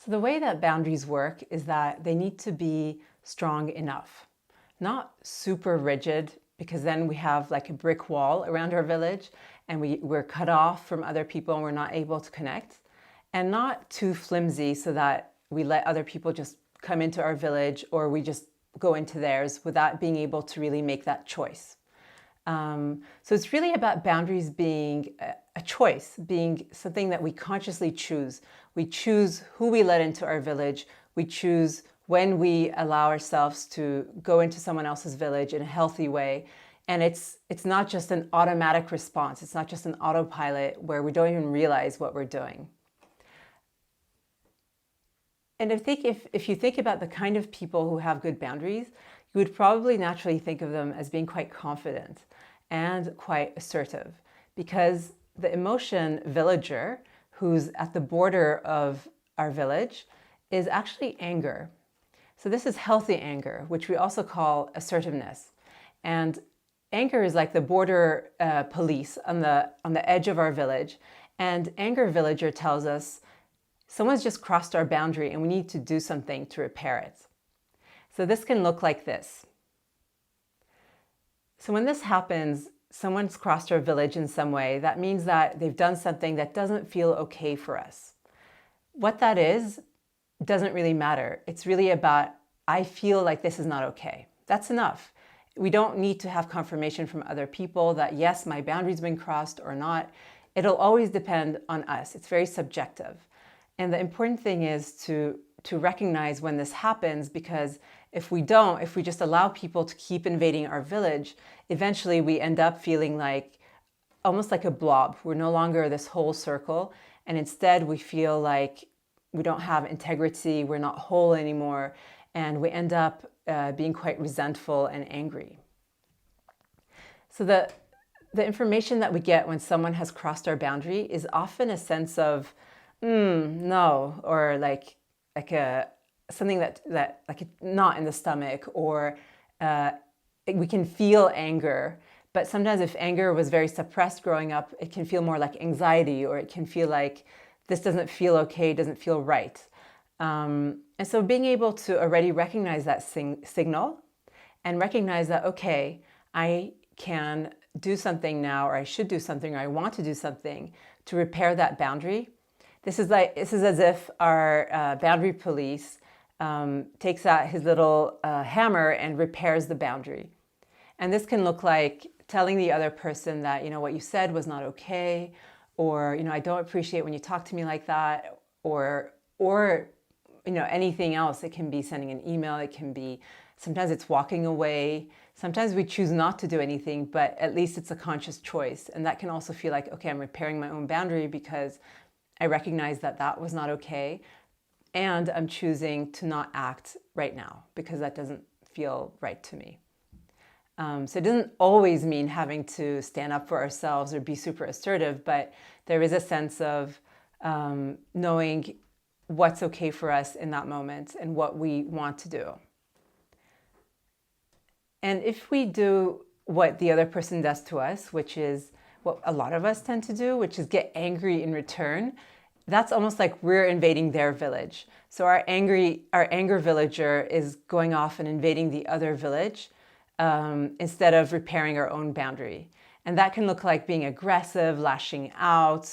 So the way that boundaries work is that they need to be strong enough, not super rigid, because then we have like a brick wall around our village and we're cut off from other people and we're not able to connect, and not too flimsy so that we let other people just come into our village or we just go into theirs without being able to really make that choice. So it's really about boundaries being a choice, being something that we consciously choose. We choose who we let into our village. We choose when we allow ourselves to go into someone else's village in a healthy way. And it's not just an automatic response. It's not just an autopilot where we don't even realize what we're doing. And I think if you think about the kind of people who have good boundaries, you would probably naturally think of them as being quite confident and quite assertive, because the emotion villager, who's at the border of our village, is actually anger. So this is healthy anger, which we also call assertiveness. And anger is like the border police on the edge of our village. And anger villager tells us someone's just crossed our boundary and we need to do something to repair it. So this can look like this. So when this happens, someone's crossed our village in some way. That means that they've done something that doesn't feel okay for us. What that is doesn't really matter. It's really about, I feel like this is not okay. That's enough. We don't need to have confirmation from other people that yes, my boundary's been crossed or not. It'll always depend on us. It's very subjective. And the important thing is to recognize when this happens, because if we just allow people to keep invading our village, eventually we end up feeling like almost like a blob. We're no longer this whole circle, and instead we feel like we don't have integrity, we're not whole anymore, and we end up being quite resentful and angry. So the information that we get when someone has crossed our boundary is often a sense of no, or like something that like a knot in the stomach, or we can feel anger. But sometimes if anger was very suppressed growing up, it can feel more like anxiety, or it can feel like this doesn't feel okay, doesn't feel right. And so being able to already recognize that signal and recognize that, okay, I can do something now, or I should do something, or I want to do something to repair that boundary. This is as if our boundary police takes out his little hammer and repairs the boundary. And this can look like telling the other person that, what you said was not okay, or, I don't appreciate when you talk to me like that, or anything else. It can be sending an email. It can be, sometimes it's walking away. Sometimes we choose not to do anything, but at least it's a conscious choice. And that can also feel like, okay, I'm repairing my own boundary because I recognize that that was not okay, and I'm choosing to not act right now because that doesn't feel right to me. So it doesn't always mean having to stand up for ourselves or be super assertive, but there is a sense of knowing what's okay for us in that moment and what we want to do. And if we do what the other person does to us, which is what a lot of us tend to do, which is get angry in return, that's almost like we're invading their village. So our anger villager is going off and invading the other village instead of repairing our own boundary. And that can look like being aggressive, lashing out,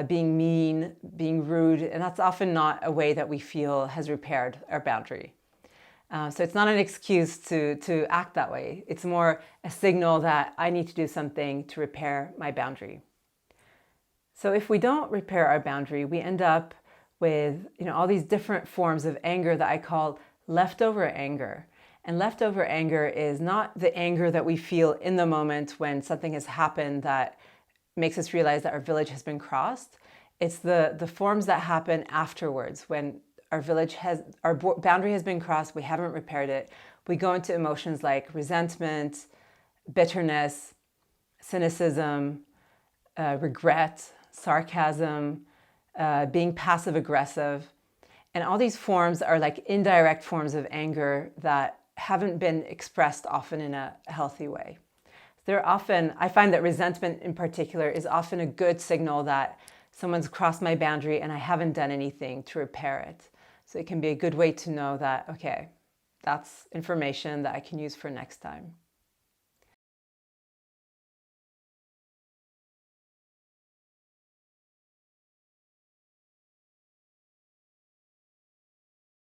being mean, being rude. And that's often not a way that we feel has repaired our boundary. So it's not an excuse to act that way. It's more a signal that I need to do something to repair my boundary. So if we don't repair our boundary, we end up with all these different forms of anger that I call leftover anger. And leftover anger is not the anger that we feel in the moment when something has happened that makes us realize that our village has been crossed. It's the forms that happen afterwards when our boundary has been crossed, we haven't repaired it. We go into emotions like resentment, bitterness, cynicism, regret, sarcasm, being passive aggressive. And all these forms are like indirect forms of anger that haven't been expressed often in a healthy way. I find that resentment in particular is often a good signal that someone's crossed my boundary and I haven't done anything to repair it. So it can be a good way to know that, okay, that's information that I can use for next time.